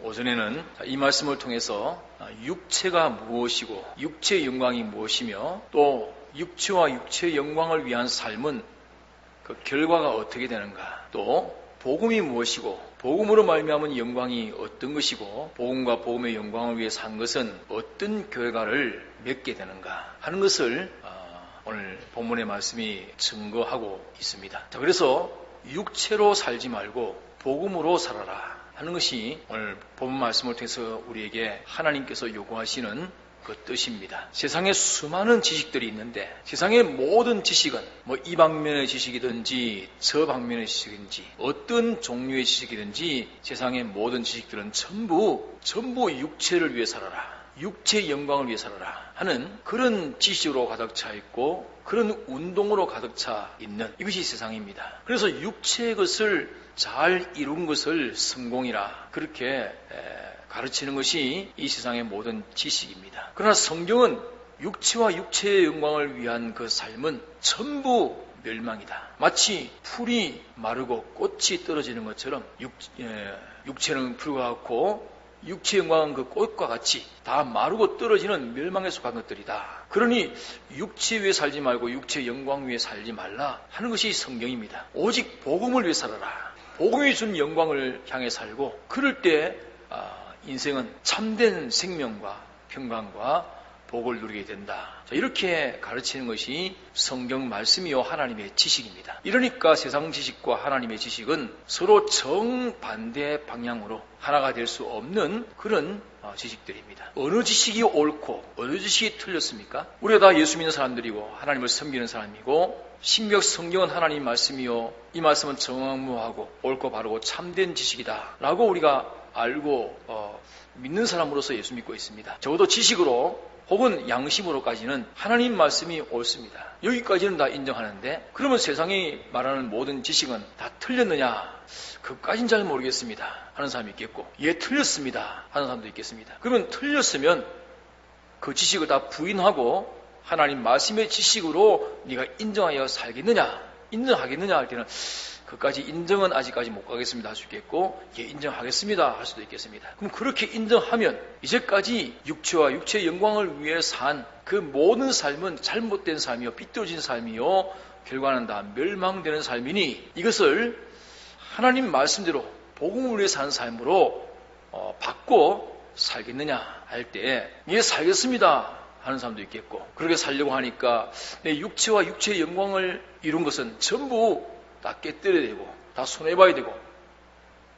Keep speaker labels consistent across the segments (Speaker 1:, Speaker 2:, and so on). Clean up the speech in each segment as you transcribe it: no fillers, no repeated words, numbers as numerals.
Speaker 1: 오전에는 이 말씀을 통해서 육체가 무엇이고 육체의 영광이 무엇이며 또 육체와 육체의 영광을 위한 삶은 그 결과가 어떻게 되는가, 또 복음이 무엇이고 복음으로 말미암은 영광이 어떤 것이고 복음과 복음의 영광을 위해 산 것은 어떤 결과를 맺게 되는가 하는 것을 오늘 본문의 말씀이 증거하고 있습니다. 자, 그래서 육체로 살지 말고 복음으로 살아라 하는 것이 오늘 본문 말씀을 통해서 우리에게 하나님께서 요구하시는 그 뜻입니다. 세상에 수많은 지식들이 있는데 세상의 모든 지식은 이 방면의 지식이든지 저 방면의 지식인지 어떤 종류의 지식이든지 세상의 모든 지식들은 전부 육체를 위해 살아라, 육체의 영광을 위해 살아라 하는 그런 지식으로 가득 차 있고 그런 운동으로 가득 차 있는 이것이 세상입니다. 그래서 육체의 것을 잘 이룬 것을 성공이라 그렇게 가르치는 것이 이 세상의 모든 지식입니다. 그러나 성경은 육체와 육체의 영광을 위한 그 삶은 전부 멸망이다. 마치 풀이 마르고 꽃이 떨어지는 것처럼 육체는 풀과 같고 육체의 영광은 그 꽃과 같이 다 마르고 떨어지는 멸망에 속한 것들이다. 그러니 육체 위에 살지 말고 육체의 영광 위에 살지 말라 하는 것이 성경입니다. 오직 복음을 위해 살아라. 복음이 준 영광을 향해 살고 그럴 때 인생은 참된 생명과 평강과 복을 누리게 된다. 이렇게 가르치는 것이 성경 말씀이요 하나님의 지식입니다. 이러니까 세상 지식과 하나님의 지식은 서로 정반대 방향으로 하나가 될 수 없는 그런 지식들입니다. 어느 지식이 옳고 어느 지식이 틀렸습니까? 우리가 다 예수 믿는 사람들이고 하나님을 섬기는 사람이고 신약 성경은 하나님 말씀이요 이 말씀은 정확무하고 옳고 바르고 참된 지식이다 라고 우리가 알고 믿는 사람으로서 예수 믿고 있습니다. 적어도 지식으로 혹은 양심으로까지는 하나님 말씀이 옳습니다. 여기까지는 다 인정하는데 그러면 세상이 말하는 모든 지식은 다 틀렸느냐? 그까진 잘 모르겠습니다 하는 사람이 있겠고 예 틀렸습니다 하는 사람도 있겠습니다. 그러면 틀렸으면 그 지식을 다 부인하고 하나님 말씀의 지식으로 네가 인정하여 살겠느냐? 인정하겠느냐 할 때는 그까지 인정은 아직까지 못 가겠습니다 할 수 있겠고 예 인정하겠습니다 할 수도 있겠습니다. 그럼 그렇게 인정하면 이제까지 육체와 육체의 영광을 위해 산 그 모든 삶은 잘못된 삶이요 삐뚤어진 삶이요 결과는 다 멸망되는 삶이니 이것을 하나님 말씀대로 복음을 위해 사는 삶으로 바꿔 살겠느냐 할 때 예 살겠습니다 하는 사람도 있겠고 그렇게 살려고 하니까 내 육체와 육체의 영광을 이룬 것은 전부 다 깨뜨려야 되고 다 손해봐야 되고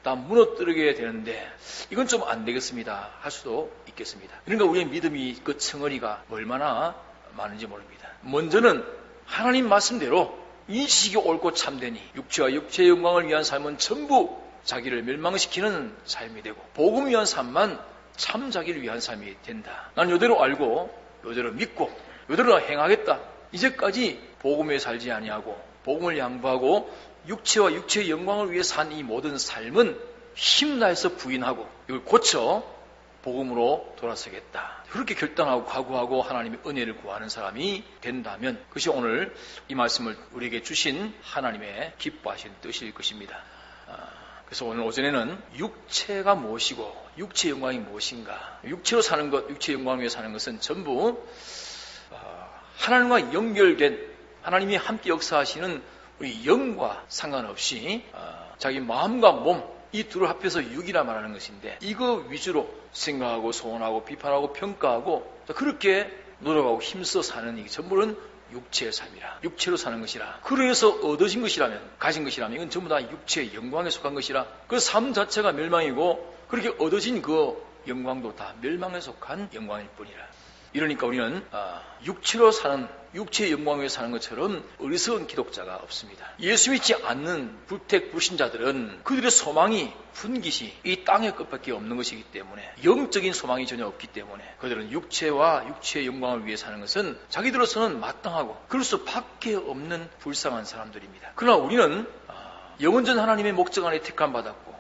Speaker 1: 다 무너뜨리게 되는데 이건 좀 안 되겠습니다 할 수도 있겠습니다. 그러니까 우리의 믿음이 그 층어리가 얼마나 많은지 모릅니다. 먼저는 하나님 말씀대로 이 지식이 옳고 참되니 육체와 육체의 영광을 위한 삶은 전부 자기를 멸망시키는 삶이 되고 복음을 위한 삶만 참 자기를 위한 삶이 된다. 난 이대로 알고 이대로 믿고 이대로 행하겠다. 이제까지 복음에 살지 아니하고 복음을 양보하고 육체와 육체의 영광을 위해 산 이 모든 삶은 힘나서 부인하고 이걸 고쳐 복음으로 돌아서겠다. 그렇게 결단하고 각오하고 하나님의 은혜를 구하는 사람이 된다면 그것이 오늘 이 말씀을 우리에게 주신 하나님의 기뻐하신 뜻일 것입니다. 그래서 오늘 오전에는 육체가 무엇이고 육체의 영광이 무엇인가, 육체로 사는 것, 육체의 영광을 위해 사는 것은 전부 하나님과 연결된 하나님이 함께 역사하시는 우리 영과 상관없이 자기 마음과 몸 이 둘을 합해서 육이라 말하는 것인데 이거 위주로 생각하고 소원하고 비판하고 평가하고 그렇게 노력하고 힘써 사는 이 전부는 육체의 삶이라 육체로 사는 것이라 그래서 얻어진 것이라면 가진 것이라면 이건 전부 다 육체의 영광에 속한 것이라 그 삶 자체가 멸망이고 그렇게 얻어진 그 영광도 다 멸망에 속한 영광일 뿐이라. 이러니까 우리는 육체로 사는 육체의 영광 위에 사는 것처럼 어리석은 기독자가 없습니다. 예수 믿지 않는 불택 불신자들은 그들의 소망이 분깃이 이 땅의 것밖에 없는 것이기 때문에 영적인 소망이 전혀 없기 때문에 그들은 육체와 육체의 영광을 위해 사는 것은 자기들로서는 마땅하고 그럴 수밖에 없는 불쌍한 사람들입니다. 그러나 우리는 영원전 하나님의 목적 안에 택함받았고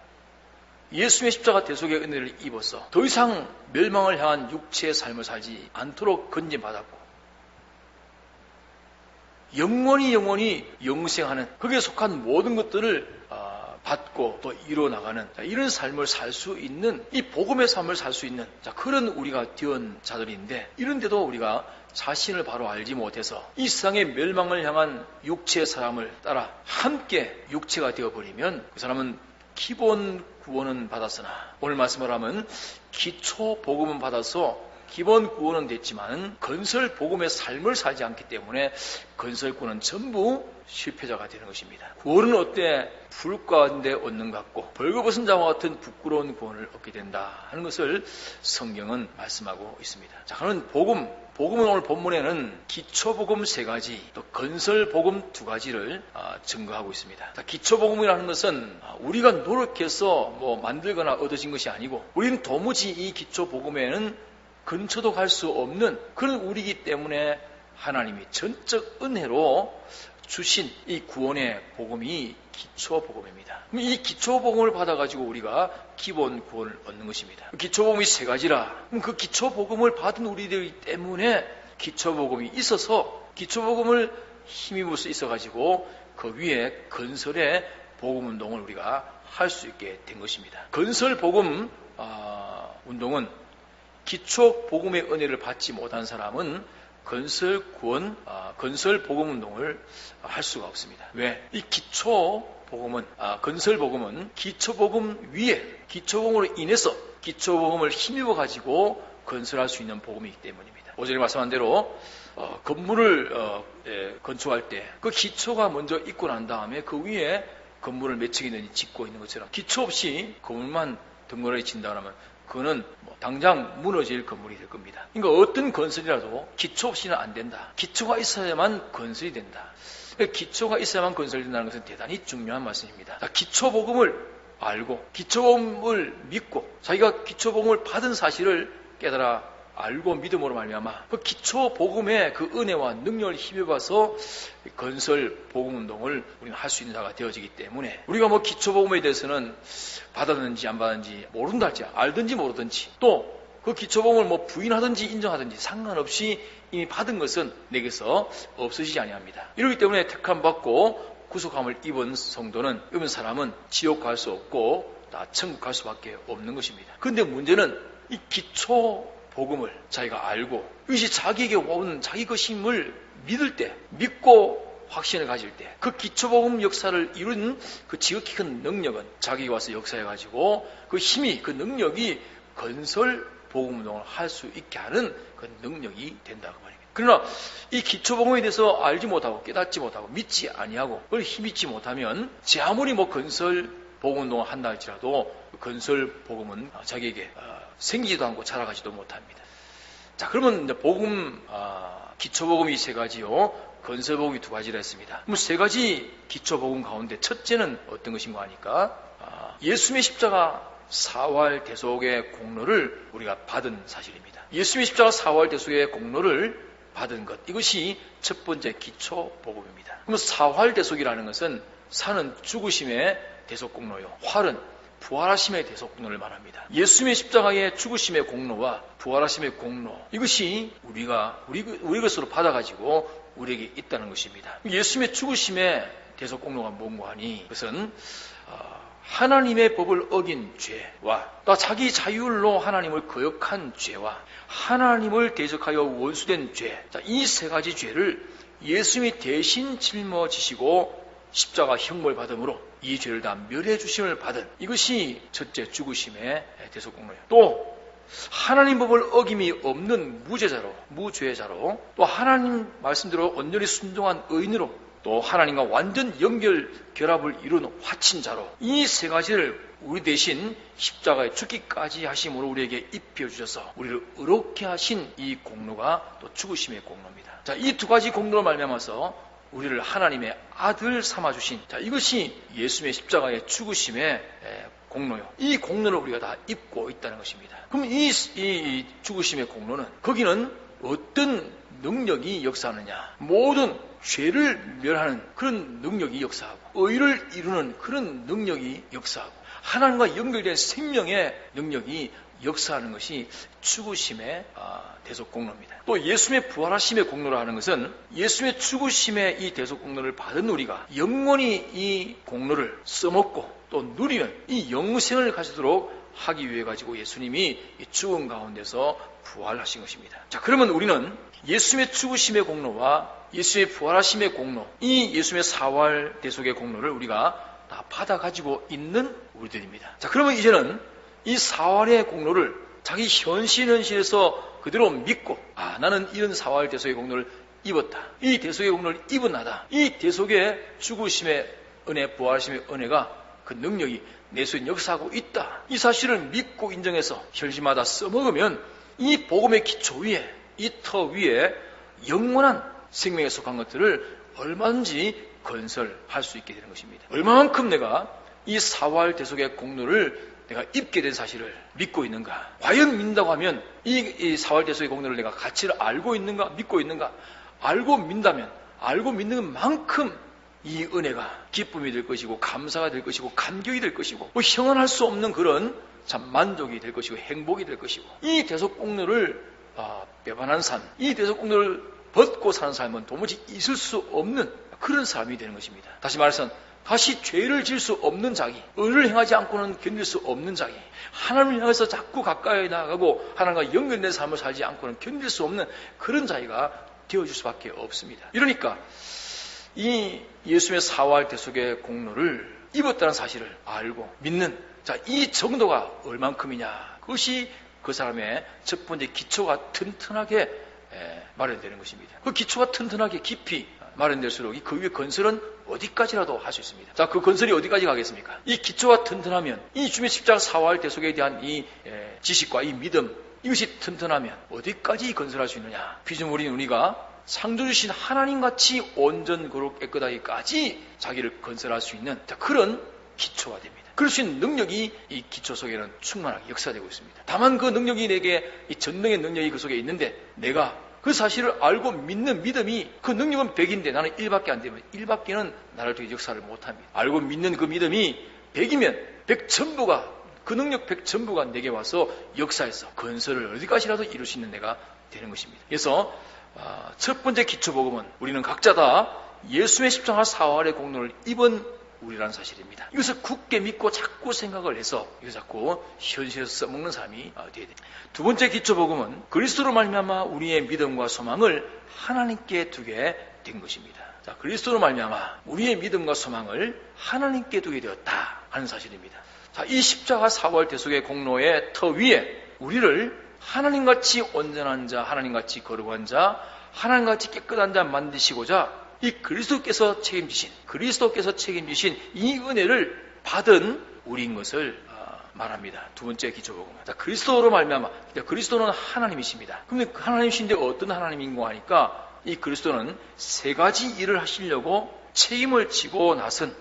Speaker 1: 예수의 십자가 대속의 은혜를 입어서 더 이상 멸망을 향한 육체의 삶을 살지 않도록 건진받았고 영원히 영생하는 거기에 속한 모든 것들을 받고 또 이뤄나가는 이런 삶을 살 수 있는, 이 복음의 삶을 살 수 있는 그런 우리가 되은 자들인데, 이런데도 우리가 자신을 바로 알지 못해서 이 세상의 멸망을 향한 육체의 사람을 따라 함께 육체가 되어버리면 그 사람은 기본 구원은 받았으나, 오늘 말씀을 하면 기초 복음은 받아서 기본 구원은 됐지만 건설 복음의 삶을 살지 않기 때문에 건설꾼은 전부 실패자가 되는 것입니다. 구원은 어때? 불 가운데 얻는 것 같고 벌거벗은 자와 같은 부끄러운 구원을 얻게 된다 하는 것을 성경은 말씀하고 있습니다. 자, 그러면 복음은 오늘 본문에는 기초복음 3가지, 또 건설복음 2가지를 증거하고 있습니다. 기초복음이라는 것은 우리가 노력해서 만들거나 얻어진 것이 아니고, 우리는 도무지 이 기초복음에는 근처도 갈 수 없는 그런 우리이기 때문에 하나님이 전적 은혜로 주신 이 구원의 복음이 기초복음입니다. 이 기초복음을 받아가지고 우리가 기본 구원을 얻는 것입니다. 기초복음이 3가지라. 그 기초복음을 받은 우리들 때문에 기초복음이 있어서 기초복음을 힘입을 수 있어가지고 그 위에 건설의 복음운동을 우리가 할 수 있게 된 것입니다. 건설복음 운동은 기초 복음의 은혜를 받지 못한 사람은 건설 복음 운동을 할 수가 없습니다. 왜? 이 기초 복음은, 건설 복음은 기초 복음 위에, 기초 복음으로 인해서 기초 복음을 힘입어 가지고 건설할 수 있는 복음이기 때문입니다. 오전에 말씀한 대로 건물을 건축할 때 그 기초가 먼저 있고 난 다음에 그 위에 건물을 몇 층이든지 짓고 있는 것처럼, 기초 없이 건물만 덩그러니 진다 그러면 그거는 당장 무너질 건물이 될 겁니다. 그러니까 어떤 건설이라도 기초 없이는 안 된다. 기초가 있어야만 건설이 된다. 기초가 있어야만 건설이 된다는 것은 대단히 중요한 말씀입니다. 기초복음을 알고 기초복음을 믿고 자기가 기초복음을 받은 사실을 깨달아 알고 믿음으로 말미암아 그 기초복음의 그 은혜와 능력을 힘입어서 건설 복음운동을 우리는 할 수 있는 자가 되어지기 때문에, 우리가 기초복음에 대해서는 받았는지 안 받았는지 모른다 할지, 알든지 모르든지, 또 그 기초복음을 부인하든지 인정하든지 상관없이 이미 받은 것은 내게서 없어지지 아니합니다. 이러기 때문에 택함 받고 구속함을 입은 성도는, 입은 사람은 지옥 갈 수 없고 다 천국 갈 수밖에 없는 것입니다. 그런데 문제는 이 기초 복음을 자기가 알고 이것이 자기에게 온 자기 것임을 믿을 때, 믿고 확신을 가질 때, 그 기초복음 역사를 이룬 그 지극히 큰 능력은 자기가 와서 역사해가지고 그 힘이, 그 능력이 건설 복음운동을 할 수 있게 하는 그 능력이 된다고 말입니다. 그러나 이 기초복음에 대해서 알지 못하고 깨닫지 못하고 믿지 아니하고 그걸 힘입지 못하면 제 아무리 건설 복음운동을 한다 할지라도 건설 복음은 자기에게 생기지도 않고 자라가지도 못합니다. 자, 그러면 복음, 기초복음이 3가지요, 건설복음이 2가지라 했습니다. 그럼 3가지 기초복음 가운데 첫째는 어떤 것인가 하니까 예수님의 십자가 사활 대속의 공로를 우리가 받은 사실입니다. 예수님의 십자가 사활 대속의 공로를 받은 것, 이것이 첫 번째 기초복음입니다. 그럼 사활 대속이라는 것은 사는 죽으심의 대속 공로요, 활은 부활하심의 대속 공로를 말합니다. 예수님의 십자가의 죽으심의 공로와 부활하심의 공로, 이것이 우리 것으로 받아가지고 우리에게 있다는 것입니다. 예수님의 죽으심의 대속 공로가 뭔가 하니, 그것은 하나님의 법을 어긴 죄와 또 자기 자율로 하나님을 거역한 죄와 하나님을 대적하여 원수된 죄, 이 3가지 죄를 예수님이 대신 짊어지시고 십자가 형벌 받음으로 이 죄를 다 멸해 주심을 받은, 이것이 첫째 죽으심의 대속 공로예요. 또 하나님 법을 어김이 없는 무죄자로, 또 하나님 말씀대로 온전히 순종한 의인으로, 또 하나님과 완전 결합을 이룬 화친자로, 이 3가지를 우리 대신 십자가에 죽기까지 하심으로 우리에게 입혀주셔서 우리를 의롭게 하신 이 공로가 또 죽으심의 공로입니다. 자, 이 2가지 공로로 말미암아서 우리를 하나님의 아들 삼아주신, 이것이 예수님의 십자가의 죽으심의 공로요. 이 공로를 우리가 다 입고 있다는 것입니다. 그럼 이 죽으심의 공로는, 거기는 어떤 능력이 역사하느냐? 모든 죄를 멸하는 그런 능력이 역사하고, 의를 이루는 그런 능력이 역사하고, 하나님과 연결된 생명의 능력이 역사하는 것이 죽으심의 대속공로입니다. 또 예수님의 부활하심의 공로라 하는 것은 예수님의 죽으심의 이 대속공로를 받은 우리가 영원히 이 공로를 써먹고 또 누리는 이 영생을 가지도록 하기 위해 가지고 예수님이 이 죽은 가운데서 부활하신 것입니다. 자, 그러면 우리는 예수님의 죽으심의 공로와 예수님의 부활하심의 공로, 이 예수님의 사활 대속의 공로를 우리가 다 받아가지고 있는 우리들입니다. 자, 그러면 이제는 이 사활의 공로를 자기 현실에서 그대로 믿고, 나는 이런 사활 대속의 공로를 입었다. 이 대속의 공로를 입은 나다. 이 대속의 죽으심의 은혜, 부활하심의 은혜가 그 능력이 내 속에 역사하고 있다. 이 사실을 믿고 인정해서 현실마다 써먹으면 이 복음의 기초 위에, 이 터 위에 영원한 생명에 속한 것들을 얼마든지 건설할 수 있게 되는 것입니다. 얼마만큼 내가 이 사활 대속의 공로를 내가 입게 된 사실을 믿고 있는가? 과연 믿는다고 하면 이 사활 대속의 공로를 내가 가치를 알고 있는가? 믿고 있는가? 알고 믿다면 알고 믿는 만큼 이 은혜가 기쁨이 될 것이고 감사가 될 것이고 감격이 될 것이고 형언할 수 없는 그런 참 만족이 될 것이고 행복이 될 것이고 이 대속 공로를 배반한 삶, 이 대속 공로를 벗고 사는 삶은 도무지 있을 수 없는 그런 삶이 되는 것입니다. 다시 말해서 다시 죄를 질 수 없는 자기, 의를 행하지 않고는 견딜 수 없는 자기, 하나님을 향해서 자꾸 가까이 나아가고 하나님과 연결된 삶을 살지 않고는 견딜 수 없는 그런 자기가 되어줄 수밖에 없습니다. 이러니까 이 예수님의 사활 대속의 공로를 입었다는 사실을 알고 믿는, 자, 이 정도가 얼만큼이냐, 그것이 그 사람의 첫 번째 기초가 튼튼하게 마련되는 것입니다. 그 기초가 튼튼하게 깊이 마련될수록 그 위에 건설은 어디까지라도 할 수 있습니다. 자, 그 건설이 어디까지 가겠습니까? 이 기초가 튼튼하면, 이 주님의 십자가 사활 대속에 대한 이 지식과 이 믿음, 이것이 튼튼하면 어디까지 건설할 수 있느냐? 피조물인 우리가 창조주신 하나님같이 온전 거룩 깨끗하기까지 자기를 건설할 수 있는 그런 기초가 됩니다. 그럴 수 있는 능력이 이 기초 속에는 충만하게 역사되고 있습니다. 다만 그 능력이 내게, 이 전능의 능력이 그 속에 있는데 내가 그 사실을 알고 믿는 믿음이, 그 능력은 100인데 나는 1밖에 안 되면 1밖에는 나를 통해 역사를 못합니다. 알고 믿는 그 믿음이 100이면 100 전부가, 그 능력 100 전부가 내게 와서 역사해서 건설을 어디까지라도 이룰 수 있는 내가 되는 것입니다. 그래서 첫 번째 기초복음은 우리는 각자 다 예수의 십자가 사활의 공로를 입은 우리라는 사실입니다. 이것을 굳게 믿고 자꾸 생각을 해서 이거 자꾸 현실에서 써먹는 삶이 되어야 됩니다. 두 번째 기초복음은 그리스도로 말미암아 우리의 믿음과 소망을 하나님께 두게 된 것입니다. 자, 그리스도로 말미암아 우리의 믿음과 소망을 하나님께 두게 되었다 하는 사실입니다. 자, 이 십자가 사활 대속의 공로의 터 위에 우리를 하나님같이 온전한 자, 하나님같이 거룩한 자, 하나님같이 깨끗한 자 만드시고자 이 그리스도께서 책임지신 이 은혜를 받은 우리인 것을 말합니다. 두 번째 기초복음. 자, 그리스도로 말미암아, 그리스도는 하나님이십니다. 그런데 하나님이신데 어떤 하나님인고 하니까 이 그리스도는 세 가지 일을 하시려고 책임을 지고 나선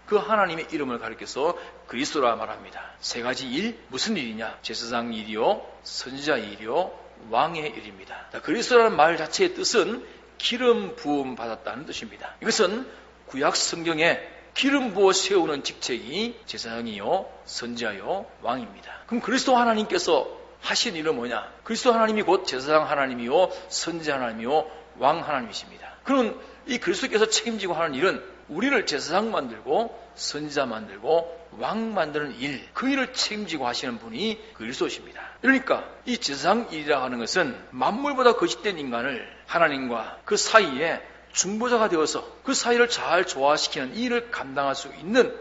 Speaker 1: 그 하나님의 이름을 가리켜서 그리스도라 말합니다. 세 가지 일, 무슨 일이냐? 제사장 일이요, 선지자 일이요, 왕의 일입니다. 자, 그리스도라는 말 자체의 뜻은 기름 부음 받았다는 뜻입니다. 이것은 구약 성경에 기름 부어 세우는 직책이 제사장이요, 선지자요, 왕입니다. 그럼 그리스도 하나님께서 하신 일은 뭐냐? 그리스도 하나님이 곧 제사장 하나님이요, 선지자 하나님이요, 왕 하나님이십니다. 그럼 이 그리스도께서 책임지고 하는 일은 우리를 제사장 만들고 선지자 만들고 왕 만드는 일, 그 일을 책임지고 하시는 분이 그리스도십니다. 그러니까 이 제사장 일이라 하는 것은 만물보다 거짓된 인간을 하나님과 그 사이에 중보자가 되어서 그 사이를 잘 조화시키는 이 일을 감당할 수 있는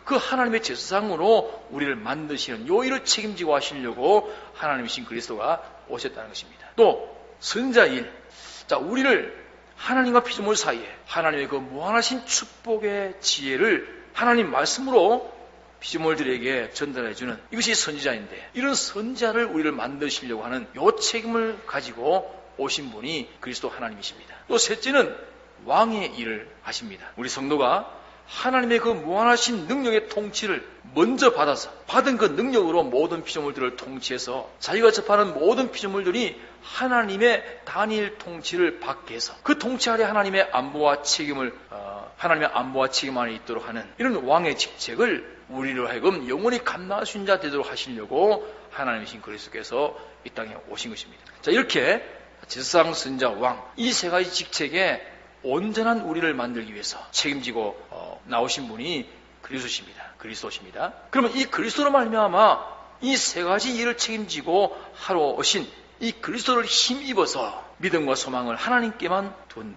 Speaker 1: 그 하나님의 제사장으로 우리를 만드시는 요 일을 책임지고 하시려고 하나님이신 그리스도가 오셨다는 것입니다. 또 선지자 일, 자, 우리를 하나님과 피조물 사이에 하나님의 그 무한하신 축복의 지혜를 하나님 말씀으로 피조물들에게 전달해주는 이것이 선지자인데, 이런 선지자를 우리를 만드시려고 하는 요 책임을 가지고 오신 분이 그리스도 하나님이십니다. 또 셋째는 왕의 일을 하십니다. 우리 성도가 하나님의 그 무한하신 능력의 통치를 먼저 받아서 받은 그 능력으로 모든 피조물들을 통치해서 자기가 접하는 모든 피조물들이 하나님의 단일 통치를 받게 해서 그 통치 아래 하나님의 안보와 책임 안에 있도록 하는 이런 왕의 직책을 우리로 하여금 영원히 감당할 수 있는 자 되도록 하시려고 하나님이신 그리스도께서 이 땅에 오신 것입니다. 자, 이렇게 제사장, 선지자, 왕, 이 세 가지 직책에 온전한 우리를 만들기 위해서 책임지고 나오신 분이 그리스도십니다. 그러면 이 그리스도로 말미암아 이 세 가지 일을 책임지고 하러 오신 이 그리스도를 힘입어서 믿음과 소망을 하나님께만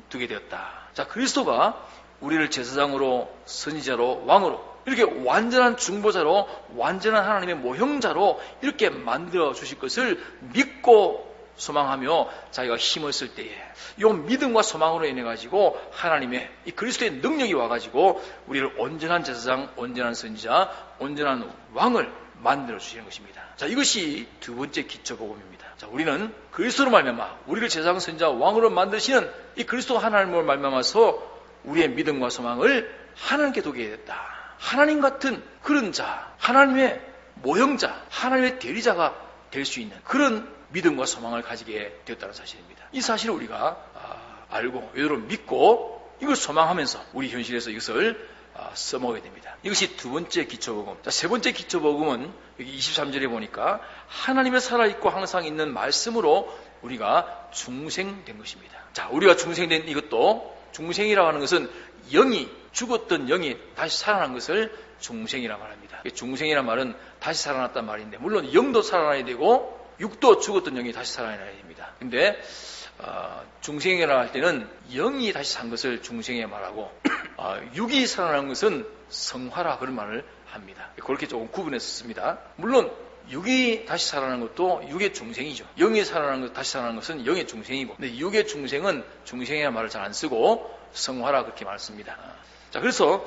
Speaker 1: 두게 되었다. 자, 그리스도가 우리를 제사장으로, 선지자로, 왕으로 이렇게 완전한 중보자로, 완전한 하나님의 모형자로 이렇게 만들어 주실 것을 믿고 소망하며 자기가 힘을 쓸 때에 이 믿음과 소망으로 인해 가지고 하나님의 이 그리스도의 능력이 와가지고 우리를 온전한 제사장, 온전한 선지자, 온전한 왕을 만들어 주시는 것입니다. 자, 이것이 두 번째 기초복음입니다. 자, 우리는 그리스도로 말미암아 우리를 제사장, 선지자, 왕으로 만드시는 이 그리스도 하나님으로 말미암아서 우리의 믿음과 소망을 하나님께 두게 됐다. 하나님 같은 그런 자, 하나님의 모형자, 하나님의 대리자가 될 수 있는 그런 믿음과 소망을 가지게 되었다는 사실입니다. 이 사실을 우리가 알고 외도로 믿고 이걸 소망하면서 우리 현실에서 이것을 써먹어야 됩니다. 이것이 두 번째 기초복음. 자, 세 번째 기초복음은 여기 23절에 보니까 하나님의 살아있고 항상 있는 말씀으로 우리가 중생된 것입니다. 자, 우리가 중생된 이것도 중생이라고 하는 것은 죽었던 영이 다시 살아난 것을 중생이라고 합니다. 중생이라는 말은 다시 살아났단 말인데 물론 영도 살아나야 되고 육도 죽었던 영이 다시 살아나야 됩니다. 근데 중생이라고 할 때는 영이 다시 산 것을 중생에 말하고 육이 살아난 것은 성화라 그런 말을 합니다. 그렇게 조금 구분해서 씁니다. 물론 육이 다시 살아난 것도 육의 중생이죠. 영이 살아난 것, 다시 살아난 것은 영의 중생이고, 근데 육의 중생은 중생이라는 말을 잘 안 쓰고 성화라 그렇게 말습니다. 자, 그래서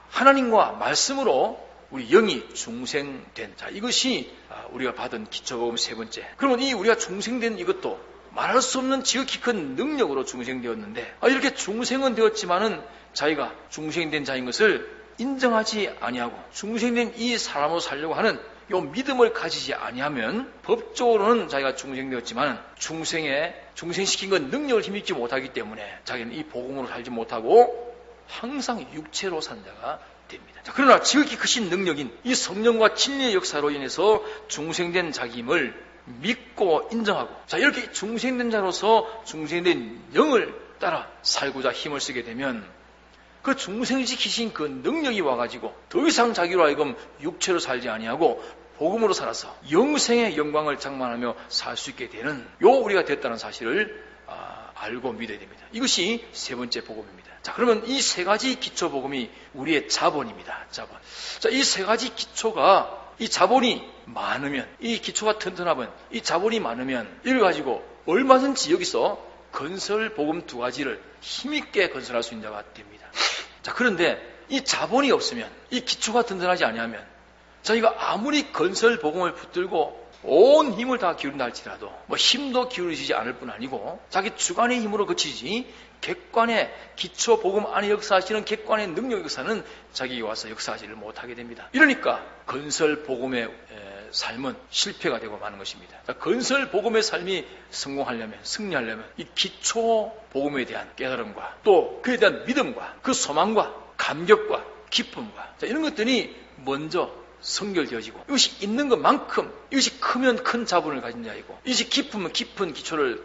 Speaker 1: 하나님과 말씀으로 우리 영이 중생된, 자, 이것이 우리가 받은 기초복음 세 번째. 그러면 이 우리가 중생된 이것도 말할 수 없는 지극히 큰 능력으로 중생되었는데, 이렇게 중생은 되었지만은 자기가 중생된 자인 것을 인정하지 아니하고 중생된 이 사람으로 살려고 하는 요 믿음을 가지지 아니하면 법적으로는 자기가 중생되었지만 중생시킨 건 능력을 힘입지 못하기 때문에 자기는 이 복음으로 살지 못하고 항상 육체로 산 자가 됩니다. 자, 그러나 지극히 크신 능력인 이 성령과 진리의 역사로 인해서 중생된 자기임을 믿고 인정하고, 자, 이렇게 중생된 자로서 중생된 영을 따라 살고자 힘을 쓰게 되면 그 중생시키신 그 능력이 와가지고 더 이상 자기로 하여금 육체로 살지 아니하고 복음으로 살아서 영생의 영광을 장만하며 살 수 있게 되는 우리가 됐다는 사실을 알고 믿어야 됩니다. 이것이 세 번째 복음입니다. 자, 그러면 이 세 가지 기초 복음이 우리의 자본입니다. 자본. 자, 이 세 가지 기초가, 이 자본이 많으면, 이 기초가 튼튼하면, 이 자본이 많으면 이걸 가지고 얼마든지 여기서 건설 복음 두 가지를 힘있게 건설할 수 있는 자가 됩니다. 자, 그런데 이 자본이 없으면, 이 기초가 튼튼하지 아니하면 자기가 아무리 건설 복음을 붙들고 온 힘을 다 기울인다 할지라도 힘도 기울이지 않을 뿐 아니고 자기 주관의 힘으로 그치지 객관의 기초 복음 안에 역사하시는 객관의 능력 역사는 자기가 와서 역사하지를 못하게 됩니다. 이러니까 건설 복음의 삶은 실패가 되고 마는 것입니다. 자, 건설 복음의 삶이 성공하려면, 승리하려면 이 기초 복음에 대한 깨달음과 또 그에 대한 믿음과 그 소망과 감격과 기쁨과, 자, 이런 것들이 먼저 성결되어지고, 이것이 있는 것만큼 이것이 크면 큰 자본을 가진 자이고, 이것이 깊으면 깊은 기초를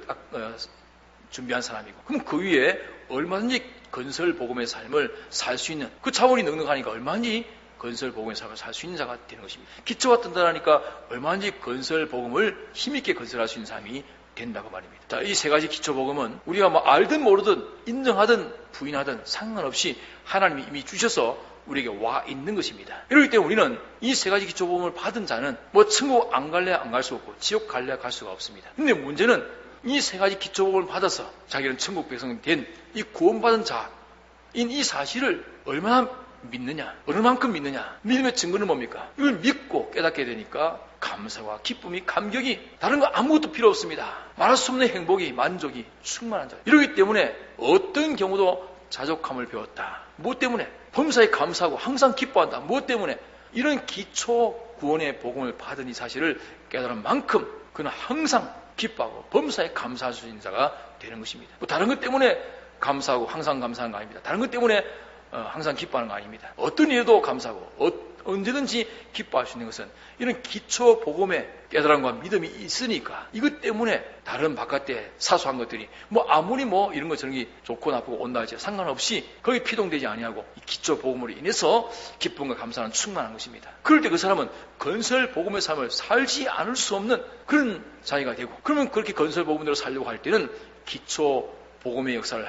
Speaker 1: 준비한 사람이고, 그럼 그 위에 얼마든지 건설 복음의 삶을 살 수 있는, 그 자본이 넉넉하니까 얼마든지 건설 복음의 삶을 살 수 있는 자가 되는 것입니다. 기초가 튼튼하니까 얼마든지 건설 복음을 힘있게 건설할 수 있는 사람이 된다고 말입니다. 자, 이 세 가지 기초 복음은 우리가 알든 모르든 인정하든 부인하든 상관없이 하나님이 이미 주셔서 우리에게 와 있는 것입니다. 이렇기 때문에 우리는 이 세 가지 기초 복음을 받은 자는 천국 안 갈래 안 갈 수 없고 지옥 갈래 갈 수가 없습니다. 근데 문제는 이 세 가지 기초 복음을 받아서 자기는 천국 백성 된 이 구원받은 자인 이 사실을 얼마나 믿느냐, 어느 만큼 믿느냐, 믿음의 증거는 뭡니까? 이걸 믿고 깨닫게 되니까 감사와 기쁨이, 감격이, 다른 거 아무것도 필요 없습니다. 말할 수 없는 행복이, 만족이 충만한 자. 이러기 때문에 어떤 경우도 자족함을 배웠다. 무엇 때문에? 범사에 감사하고 항상 기뻐한다. 무엇 때문에? 이런 기초 구원의 복음을 받은 이 사실을 깨달은 만큼 그는 항상 기뻐하고 범사에 감사할 수 있는 자가 되는 것입니다. 다른 것 때문에 감사하고 항상 감사하는 거 아닙니다. 다른 것 때문에 항상 기뻐하는 거 아닙니다. 어떤 일에도 감사하고 언제든지 기뻐할 수 있는 것은 이런 기초 복음의 깨달음과 믿음이 있으니까 이것 때문에 다른 바깥에 사소한 것들이 아무리 이런 것 저런 게 좋고 나쁘고 온다 하지 상관없이 거기 피동되지 아니하고 이 기초 복음으로 인해서 기쁨과 감사는 충만한 것입니다. 그럴 때 그 사람은 건설 복음의 삶을 살지 않을 수 없는 그런 자기가 되고, 그러면 그렇게 건설 복음대로 살려고 할 때는 기초 복음의 역사를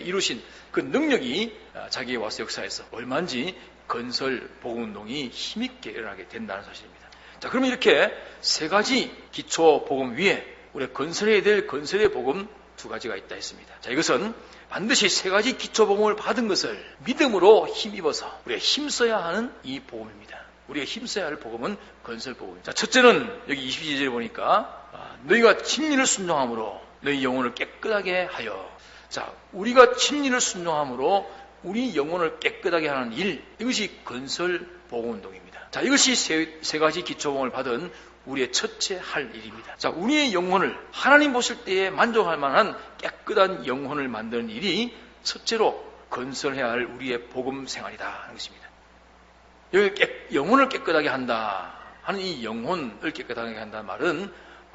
Speaker 1: 이루신 그 능력이 자기에 와서 역사에서 얼마인지 건설 복음 운동이 힘있게 일어나게 된다는 사실입니다. 자, 그러면 이렇게 세 가지 기초 복음 위에 우리가 건설해야 될 건설의 복음 두 가지가 있다 했습니다. 자, 이것은 반드시 세 가지 기초 복음을 받은 것을 믿음으로 힘입어서 우리가 힘써야 하는 이 복음입니다. 우리가 힘써야 할 복음은 건설 복음입니다. 자, 첫째는 여기 22절에 보니까 너희가 진리를 순종함으로 너희 영혼을 깨끗하게 하여. 자, 우리가 진리를 순종함으로 우리 영혼을 깨끗하게 하는 일, 이것이 건설 복음 운동입니다. 자, 이것이 세 가지 기초복음을 받은 우리의 첫째 할 일입니다. 자, 우리의 영혼을 하나님 보실 때에 만족할 만한 깨끗한 영혼을 만드는 일이 첫째로 건설해야 할 우리의 복음 생활이다 하는 것입니다. 여기 영혼을 깨끗하게 한다 하는 이 영혼을 깨끗하게 한다는 말은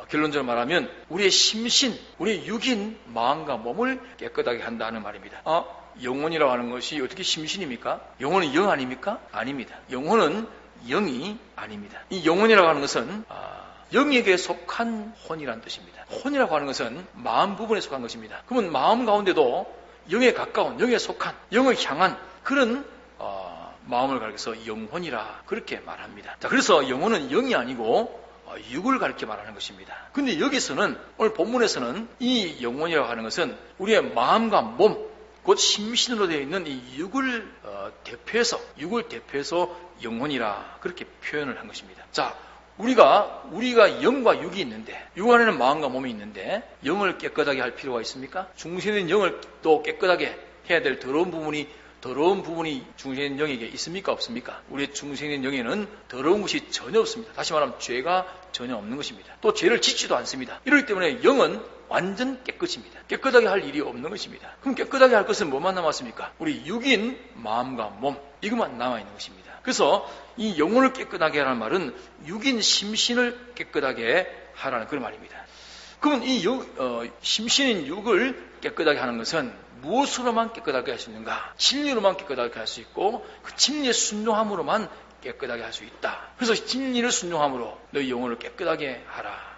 Speaker 1: 결론적으로 말하면 우리의 심신, 우리의 육인, 마음과 몸을 깨끗하게 한다는 말입니다. 영혼이라고 하는 것이 어떻게 심신입니까? 영혼은 영 아닙니까? 아닙니다. 영혼은 영이 아닙니다. 이 영혼이라고 하는 것은 영에게 속한 혼이라는 뜻입니다. 혼이라고 하는 것은 마음 부분에 속한 것입니다. 그러면 마음 가운데도 영에 가까운, 영에 속한, 영을 향한 그런 마음을 가리켜서 영혼이라 그렇게 말합니다. 자, 그래서 영혼은 영이 아니고 육을 가리켜 말하는 것입니다. 근데 여기서는 오늘 본문에서는 이 영혼이라고 하는 것은 우리의 마음과 몸, 곧 심신으로 되어 있는 이 육을 대표해서 영혼이라 그렇게 표현을 한 것입니다. 자, 우리가 영과 육이 있는데, 육 안에는 마음과 몸이 있는데 영을 깨끗하게 할 필요가 있습니까? 중생된 영을 또 깨끗하게 해야 될 더러운 부분이 중생된 영에게 있습니까? 없습니까? 우리의 중생된 영에는 더러운 것이 전혀 없습니다. 다시 말하면 죄가 전혀 없는 것입니다. 또 죄를 짓지도 않습니다. 이렇기 때문에 영은 완전 깨끗입니다. 깨끗하게 할 일이 없는 것입니다. 그럼 깨끗하게 할 것은 뭐만 남았습니까? 우리 육인, 마음과 몸, 이것만 남아있는 것입니다. 그래서 이 영혼을 깨끗하게 하라는 말은 육인 심신을 깨끗하게 하라는 그런 말입니다. 그러면 이 심신인 육을 깨끗하게 하는 것은 무엇으로만 깨끗하게 할 수 있는가? 진리로만 깨끗하게 할 수 있고 그 진리의 순종함으로만 깨끗하게 할 수 있다. 그래서 진리를 순종함으로 너희 영혼을 깨끗하게 하라.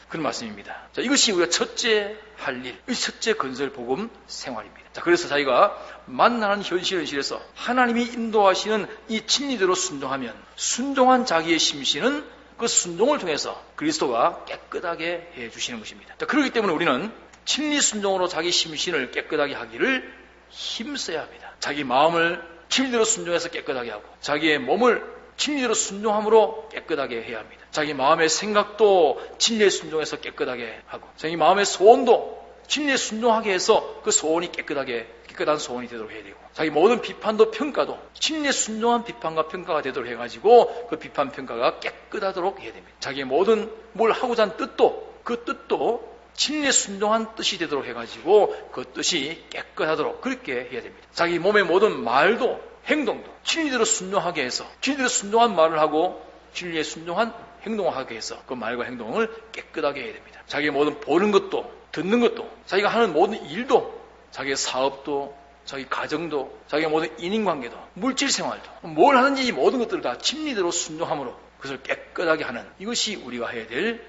Speaker 1: 그런 말씀입니다. 자, 이것이 우리가 첫째 할 일, 첫째 건설 복음 생활입니다. 자, 그래서 자기가 만나는 현실에서 하나님이 인도하시는 이 진리대로 순종하면 순종한 자기의 심신은 그 순종을 통해서 그리스도가 깨끗하게 해주시는 것입니다. 자, 그렇기 때문에 우리는 진리 순종으로 자기 심신을 깨끗하게 하기를 힘써야 합니다. 자기 마음을 진리대로 순종해서 깨끗하게 하고 자기의 몸을 진리대로 순종함으로 깨끗하게 해야 합니다. 자기 마음의 생각도 진리에 순종해서 깨끗하게 하고 자기 마음의 소원도 진리에 순종하게 해서 그 소원이 깨끗한 소원이 되도록 해야 되고 자기 모든 비판도 평가도 진리에 순종한 비판과 평가가 되도록 해가지고 그 비판 평가가 깨끗하도록 해야 됩니다. 자기의 모든 뭘 하고자 하는 뜻도 그 뜻도 진리에 순종한 뜻이 되도록 해가지고 그 뜻이 깨끗하도록 그렇게 해야 됩니다. 자기 몸의 모든 말도 행동도 진리대로 순종하게 해서 진리대로 순종한 말을 하고 진리에 순종한 행동을 하게 해서 그 말과 행동을 깨끗하게 해야 됩니다. 자기의 모든 보는 것도 듣는 것도 자기가 하는 모든 일도 자기의 사업도 자기 가정도 자기의 모든 인인관계도 물질생활도 뭘 하는지 이 모든 것들을 다 진리대로 순종함으로 그것을 깨끗하게 하는 이것이 우리가 해야 될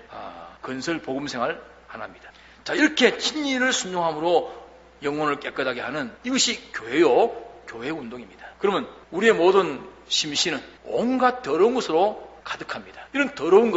Speaker 1: 건설 복음생활 하나입니다. 자, 이렇게 진리를 순종함으로 영혼을 깨끗하게 하는 이것이 교회요, 교회 운동입니다. 그러면 우리의 모든 심신은 온갖 더러운 것으로 가득합니다. 이런 더러운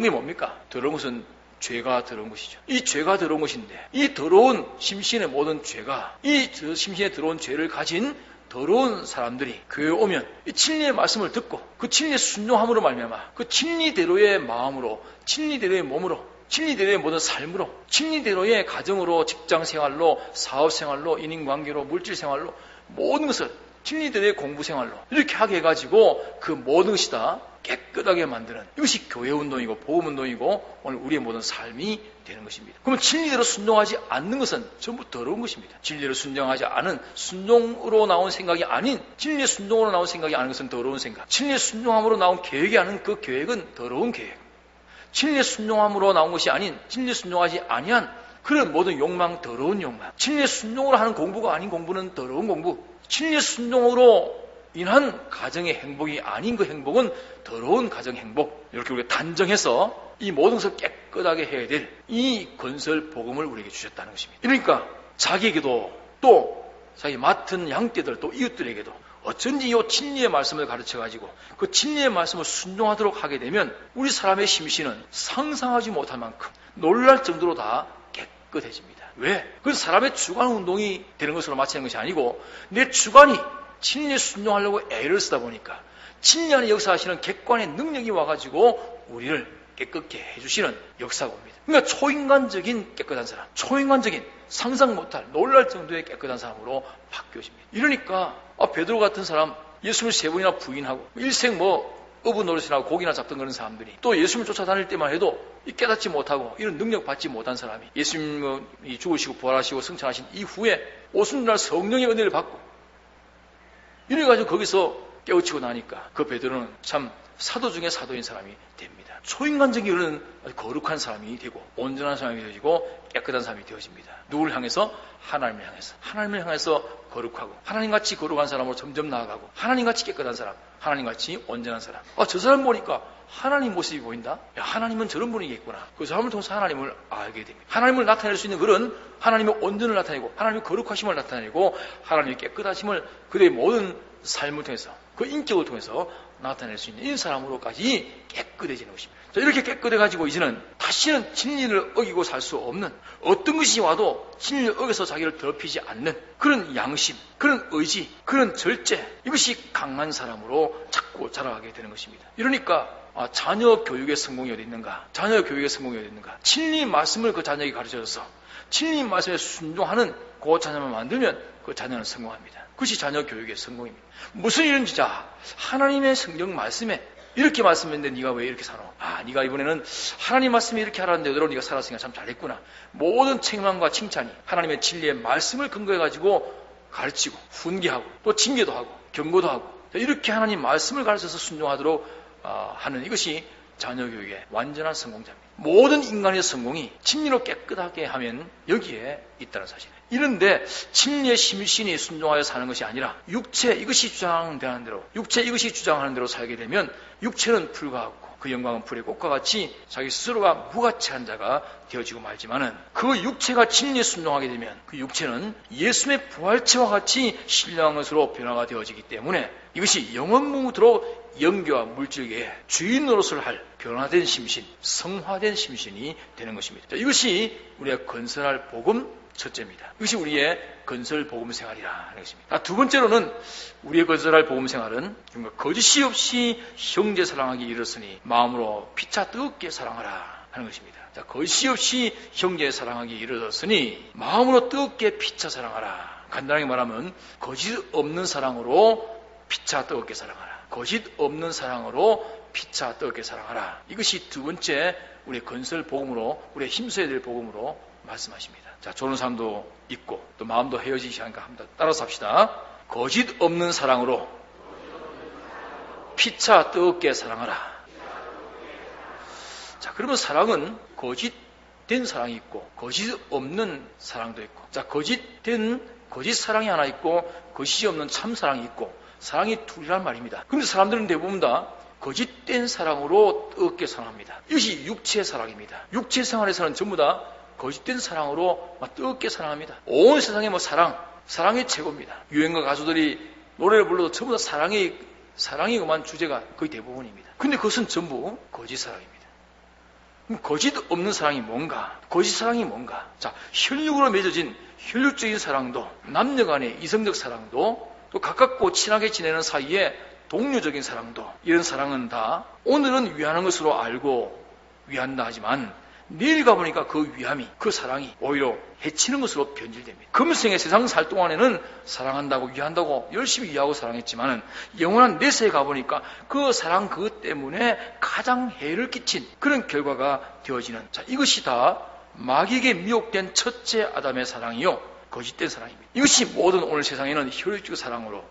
Speaker 1: 게 뭡니까? 더러운 것은 죄가 더러운 것이죠. 이 죄가 더러운 것인데 이 더러운 심신의 모든 죄가 이 심신에 들어온 죄를 가진 더러운 사람들이 교회에 오면 이 진리의 말씀을 듣고 그 진리의 순종함으로 말미암아 그 진리대로의 마음으로 진리대로의 몸으로 진리대로의 모든 삶으로 진리대로의 가정으로 직장생활로 사업생활로 인인관계로 물질생활로 모든 것을 진리대로의 공부생활로 이렇게 하게 해가지고 그 모든 것이 다 깨끗하게 만드는 이것이 교회운동이고 복음운동이고 오늘 우리의 모든 삶이 되는 것입니다. 그러면 진리대로 순종하지 않는 것은 전부 더러운 것입니다. 진리대로 순종하지 않은 순종으로 나온 생각이 아닌 진리의 순종으로 나온 생각이 아닌 것은 더러운 생각. 진리의 순종함으로 나온 계획이 아닌 그 계획은 더러운 계획. 진리의 순종함으로 나온 것이 아닌 진리의 순종하지 아니한 그런 모든 욕망, 더러운 욕망. 진리의 순종으로 하는 공부가 아닌 공부는 더러운 공부. 진리의 순종으로 인한 가정의 행복이 아닌 그 행복은 더러운 가정 행복. 이렇게 우리가 단정해서 이 모든 것을 깨끗하게 해야 될 이 건설 복음을 우리에게 주셨다는 것입니다. 그러니까 자기에게도 또 자기 맡은 양떼들 또 이웃들에게도 어쩐지 이 진리의 말씀을 가르쳐가지고 그 진리의 말씀을 순종하도록 하게 되면 우리 사람의 심신은 상상하지 못할 만큼 놀랄 정도로 다 깨끗해집니다. 왜? 그건 사람의 주관 운동이 되는 것으로 마치는 것이 아니고 내 주관이 진리에 순종하려고 애를 쓰다 보니까 진리 안에 역사하시는 객관의 능력이 와가지고 우리를 깨끗게 해주시는 역사가 옵니다. 그러니까 초인간적인 깨끗한 사람, 초인간적인 상상 못할 놀랄 정도의 깨끗한 사람으로 바뀌어집니다. 이러니까 베드로 같은 사람 예수님을 3번이나 부인하고 일생 어부 노릇이나 고기나 잡던 그런 사람들이 또 예수님을 쫓아다닐 때만 해도 깨닫지 못하고 이런 능력 받지 못한 사람이 예수님이 죽으시고 부활하시고 승천하신 이후에 오순절 성령의 은혜를 받고 이래가지고 거기서 깨우치고 나니까 그 베드로는 참 사도 중에 사도인 사람이 됩니다. 초인간적인 이런 거룩한 사람이 되고 온전한 사람이 되어지고 깨끗한 사람이 되어집니다. 누구를 향해서? 하나님을 향해서. 하나님을 향해서 거룩하고 하나님같이 거룩한 사람으로 점점 나아가고 하나님같이 깨끗한 사람, 하나님같이 온전한 사람. 저 사람 보니까 하나님 모습이 보인다? 야, 하나님은 저런 분이겠구나. 그 사람을 통해서 하나님을 알게 됩니다. 하나님을 나타낼 수 있는 그런 하나님의 온전을 나타내고 하나님의 거룩하심을 나타내고 하나님의 깨끗하심을 그들의 모든 삶을 통해서 그 인격을 통해서 나타낼 수 있는 이 사람으로까지 깨끗해지는 것입니다. 자, 이렇게 깨끗해가지고 이제는 다시는 진리를 어기고 살 수 없는 어떤 것이 와도 진리를 어겨서 자기를 더럽히지 않는 그런 양심, 그런 의지, 그런 절제 이것이 강한 사람으로 자꾸 자라가게 되는 것입니다. 이러니까 자녀 교육의 성공이 어디 있는가? 자녀 교육의 성공이 어디 있는가? 진리 말씀을 그 자녀에게 가르쳐줘서 진리 말씀에 순종하는 그 자녀만 만들면 그 자녀는 성공합니다. 그것이 자녀 교육의 성공입니다. 무슨 일인지 하나님의 성경 말씀에 이렇게 말씀했는데 네가 왜 이렇게 살아? 네가 이번에는 하나님 말씀이 이렇게 하라는 대로 네가 살았으니까 참 잘했구나. 모든 책망과 칭찬이 하나님의 진리의 말씀을 근거해가지고 가르치고 훈계하고 또 징계도 하고 경고도 하고 이렇게 하나님 말씀을 가르쳐서 순종하도록 하는 이것이 자녀 교육의 완전한 성공자입니다. 모든 인간의 성공이 진리로 깨끗하게 하면 여기에 있다는 사실. 이런데 진리의 심신이 순종하여 사는 것이 아니라 육체 이것이 주장되는 대로 육체 이것이 주장하는 대로 살게 되면 육체는 불과 그 영광은 불의 꽃과 같이 자기 스스로가 무가치한 자가 되어지고 말지만은 그 육체가 진리에 순종하게 되면 그 육체는 예수의 부활체와 같이 신령한 것으로 변화가 되어지기 때문에 이것이 영원무토록 영계와 물질계의 주인 노릇을 할 변화된 심신, 성화된 심신이 되는 것입니다. 자, 이것이 우리가 건설할 복음 첫째입니다. 이것이 우리의 건설 복음 생활이라 하는 것입니다. 두 번째로는 우리의 건설할 복음 생활은 거짓이 없이 형제 사랑하기 이르렀으니 마음으로 피차 뜨겁게 사랑하라 하는 것입니다. 자, 거짓이 없이 형제 사랑하기 이르렀으니 마음으로 뜨겁게 피차 사랑하라. 간단하게 말하면 거짓 없는 사랑으로 피차 뜨겁게 사랑하라. 거짓 없는 사랑으로 피차 뜨겁게 사랑하라. 이것이 두 번째 우리의 건설 복음으로 우리의 힘써야 될 복음으로 말씀하십니다. 자, 좋은 사람도 있고 또 마음도 헤어지기 하니까 한번 따라서 합시다. 거짓 없는 사랑으로 피차 뜨겁게 사랑하라. 자, 그러면 사랑은 거짓된 사랑이 있고 거짓 없는 사랑도 있고, 자, 거짓된 거짓 사랑이 하나 있고 거짓이 없는 참 사랑이 있고 사랑이 둘이란 말입니다. 그런데 사람들은 대부분 다 거짓된 사랑으로 뜨겁게 사랑합니다. 이것이 육체의 사랑입니다. 육체 생활에서는 전부 다 거짓된 사랑으로 뜨겁게 사랑합니다. 온 세상의 사랑이 최고입니다. 유행가 가수들이 노래를 불러도 전부 다 사랑이 그만 주제가 거의 대부분입니다. 근데 그것은 전부 거짓 사랑입니다. 그럼 거짓 없는 사랑이 뭔가? 거짓 사랑이 뭔가? 자, 혈육으로 맺어진 혈육적인 사랑도, 남녀 간의 이성적 사랑도, 또 가깝고 친하게 지내는 사이에 동료적인 사랑도, 이런 사랑은 다 오늘은 위하는 것으로 알고 위한다 하지만 내일 가보니까 그 위함이, 그 사랑이 오히려 해치는 것으로 변질됩니다. 금생에 세상 살 동안에는 사랑한다고 위한다고 열심히 위하고 사랑했지만은 영원한 내세에 가보니까 그 사랑 그것 때문에 가장 해를 끼친 그런 결과가 되어지는, 자, 이것이 다 마귀에게 미혹된 첫째 아담의 사랑이요, 거짓된 사랑입니다. 이것이 모든 오늘 세상에는 혈육적 사랑으로,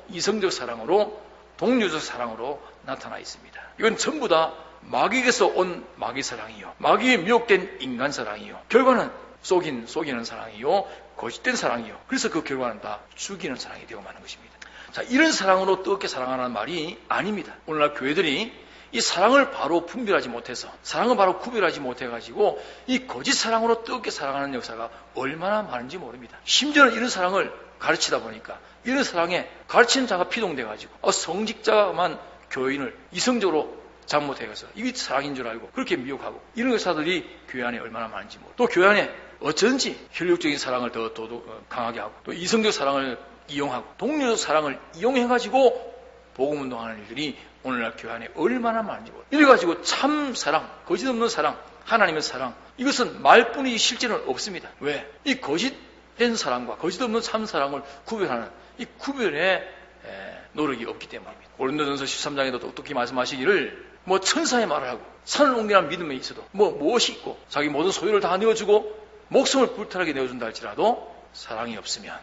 Speaker 1: 이성적 사랑으로, 동료적 사랑으로 나타나 있습니다. 이건 전부 다 마귀에게서 온 마귀 사랑이요, 마귀에 미혹된 인간 사랑이요, 결과는 속이는 사랑이요, 거짓된 사랑이요. 그래서 그 결과는 다 죽이는 사랑이 되고 마는 것입니다. 자, 이런 사랑으로 뜨겁게 사랑하라는 말이 아닙니다. 오늘날 교회들이 이 사랑을 바로 분별하지 못해서, 사랑을 바로 구별하지 못해가지고 이 거짓 사랑으로 뜨겁게 사랑하는 역사가 얼마나 많은지 모릅니다. 심지어는 이런 사랑을 가르치다 보니까 이런 사랑에 가르치는 자가 피동돼가지고 성직자만 교인을 이성적으로 잘못해서 이게 사랑인 줄 알고 그렇게 미혹하고, 이런 역사들이 교회 안에 얼마나 많은지 모르고, 또 교회 안에 어쩐지 혈육적인 사랑을 더 강하게 하고, 또 이성적 사랑을 이용하고, 동료적 사랑을 이용해가지고 복음운동하는 일들이 오늘날 교회 안에 얼마나 많은지 모르고, 이래가지고 참 사랑, 거짓 없는 사랑, 하나님의 사랑, 이것은 말뿐이지 실제는 없습니다. 왜? 이 거짓된 사랑과 거짓 없는 참 사랑을 구별하는 이 구별의 노력이 없기 때문입니다. 고린도전서 13장에도 똑똑히 말씀하시기를, 천사의 말을 하고 산을 옮기라는 믿음에 있어도 무엇이 있고 자기 모든 소유를 다 내어주고 목숨을 불탈하게 내어준다 할지라도 사랑이 없으면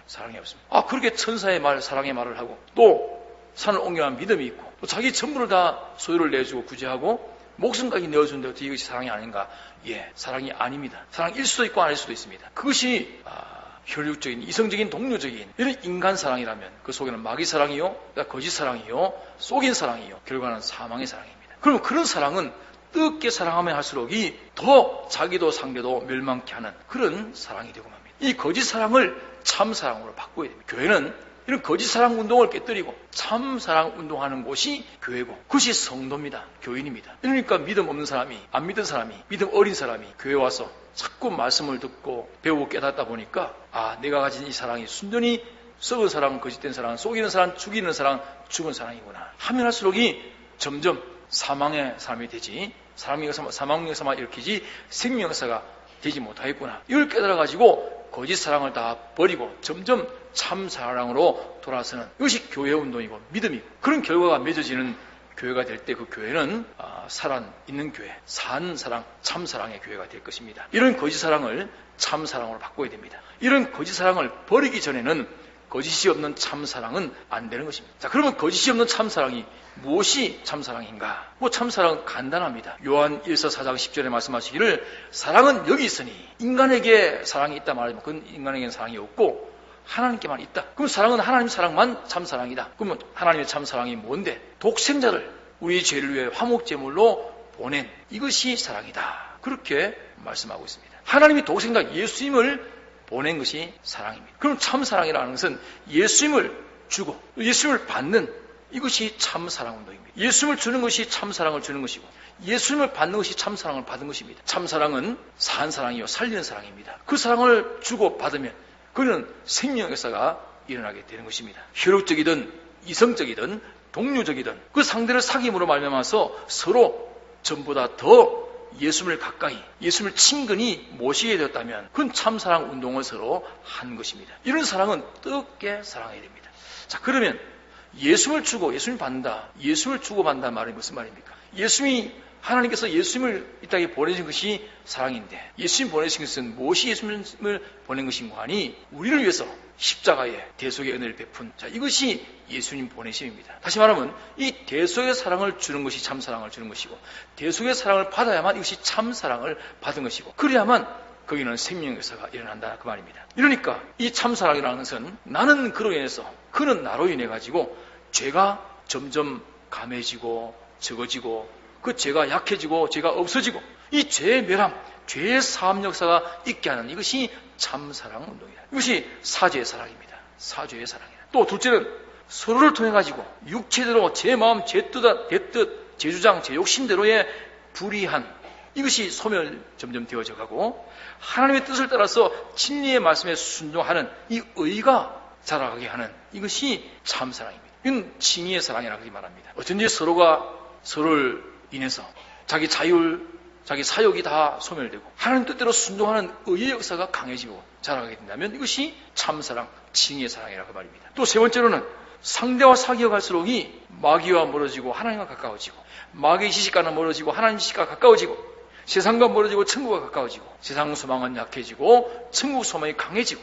Speaker 1: 그렇게 천사의 말, 사랑의 말을 하고 또 산을 옮기라는 믿음이 있고 또 자기 전부를 다 소유를 내주고 구제하고 목숨까지 내어준다 해도 이것이 사랑이 아닌가? 예, 사랑이 아닙니다. 사랑일 수도 있고 아닐 수도 있습니다. 그것이 혈육적인, 이성적인, 동료적인 이런 인간 사랑이라면 그 속에는 마귀 사랑이요, 거짓 사랑이요, 속인 사랑이요, 결과는 사망의 사랑입니다. 그럼 그런 사랑은 뜨겁게 사랑하면 할수록이 더 자기도 상대도 멸망케 하는 그런 사랑이 되고 맙니다. 이 거짓 사랑을 참 사랑으로 바꿔야 됩니다. 교회는 이런 거짓 사랑 운동을 깨뜨리고 참 사랑 운동하는 곳이 교회고, 그것이 성도입니다. 교인입니다. 그러니까 믿음 없는 사람이, 안 믿은 사람이, 믿음 어린 사람이 교회 와서 자꾸 말씀을 듣고 배우고 깨닫다 보니까 내가 가진 이 사랑이 순전히 썩은 사랑, 거짓된 사랑, 속이는 사랑, 죽이는 사랑, 죽은 사랑이구나 하면 할수록이 점점 사망의 사람이 되지, 사망 역사만 일으키지 생명 역사가 되지 못하겠구나. 이걸 깨달아가지고 거짓 사랑을 다 버리고 점점 참 사랑으로 돌아서는, 이것이 교회 운동이고 믿음이고, 그런 결과가 맺어지는 교회가 될 때 그 교회는 살아있는 교회, 산 사랑, 참 사랑의 교회가 될 것입니다. 이런 거짓 사랑을 참 사랑으로 바꿔야 됩니다. 이런 거짓 사랑을 버리기 전에는 거짓이 없는 참 사랑은 안 되는 것입니다. 자, 그러면 거짓이 없는 참 사랑이 무엇이 참 사랑인가? 참 사랑은 간단합니다. 요한 1서 4장 10절에 말씀하시기를, 사랑은 여기 있으니 인간에게 사랑이 있다 말하지만 그건 인간에게는 사랑이 없고 하나님께만 있다. 그럼 사랑은 하나님 사랑만 참 사랑이다. 그러면 하나님의 참 사랑이 뭔데? 독생자를 우리 죄를 위해 화목제물로 보낸 이것이 사랑이다. 그렇게 말씀하고 있습니다. 하나님이 독생자 예수님을 보낸 것이 사랑입니다. 그럼 참 사랑이라는 것은 예수님을 주고 예수님을 받는 이것이 참 사랑 운동입니다. 예수님을 주는 것이 참 사랑을 주는 것이고 예수님을 받는 것이 참 사랑을 받은 것입니다. 참 사랑은 산 사랑이요, 살리는 사랑입니다. 그 사랑을 주고 받으면 그는 생명 역사가 일어나게 되는 것입니다. 혈육적이든 이성적이든 동료적이든 그 상대를 사귐으로 말미암아서 서로 전보다 더 예수님을 가까이, 예수님을 친근히 모시게 되었다면 그건 참사랑 운동을 서로 한 것입니다. 이런 사랑은 뜨겁게 사랑해야 됩니다. 자, 그러면 예수님을 주고 예수님을 받는다, 예수님을 주고 받는다는 말이 무슨 말입니까? 하나님께서 예수님을 이 땅에 보내신 것이 사랑인데, 예수님 보내신 것은 무엇이 예수님을 보낸 것인가 하니 우리를 위해서 십자가의 대속의 은혜를 베푼, 자, 이것이 예수님 보내심입니다. 다시 말하면 이 대속의 사랑을 주는 것이 참 사랑을 주는 것이고, 대속의 사랑을 받아야만 이것이 참 사랑을 받은 것이고, 그래야만 거기는 생명 역사가 일어난다 그 말입니다. 이러니까 이 참 사랑이라는 것은 나는 그로 인해서, 그는 나로 인해 가지고 죄가 점점 감해지고 적어지고 그 죄가 약해지고 죄가 없어지고 이 죄의 멸함, 죄의 사함 역사가 있게 하는 이것이 참사랑 운동이다. 이것이 사죄의 사랑입니다. 사죄의 사랑이다. 또 둘째는 서로를 통해 가지고 육체대로 제 마음, 제 뜻, 제 주장, 제 욕심대로의 불의한 이것이 소멸 점점 되어져 가고 하나님의 뜻을 따라서 진리의 말씀에 순종하는 이 의가 자라가게 하는 이것이 참사랑입니다. 이건 칭의의 사랑이라고 말합니다. 어쩐지 서로가 서로를 인해서 자기 자율, 자기 사욕이 다 소멸되고 하나님 뜻대로 순종하는 의의 역사가 강해지고 자라가게 된다면 이것이 참사랑, 칭의의 사랑이라고 말입니다. 또 세 번째로는 상대와 사귀어 갈수록 이 마귀와 멀어지고 하나님과 가까워지고, 마귀의 지식과는 멀어지고 하나님 지식과 가까워지고, 세상과 멀어지고 천국과 가까워지고, 세상 소망은 약해지고 천국 소망이 강해지고,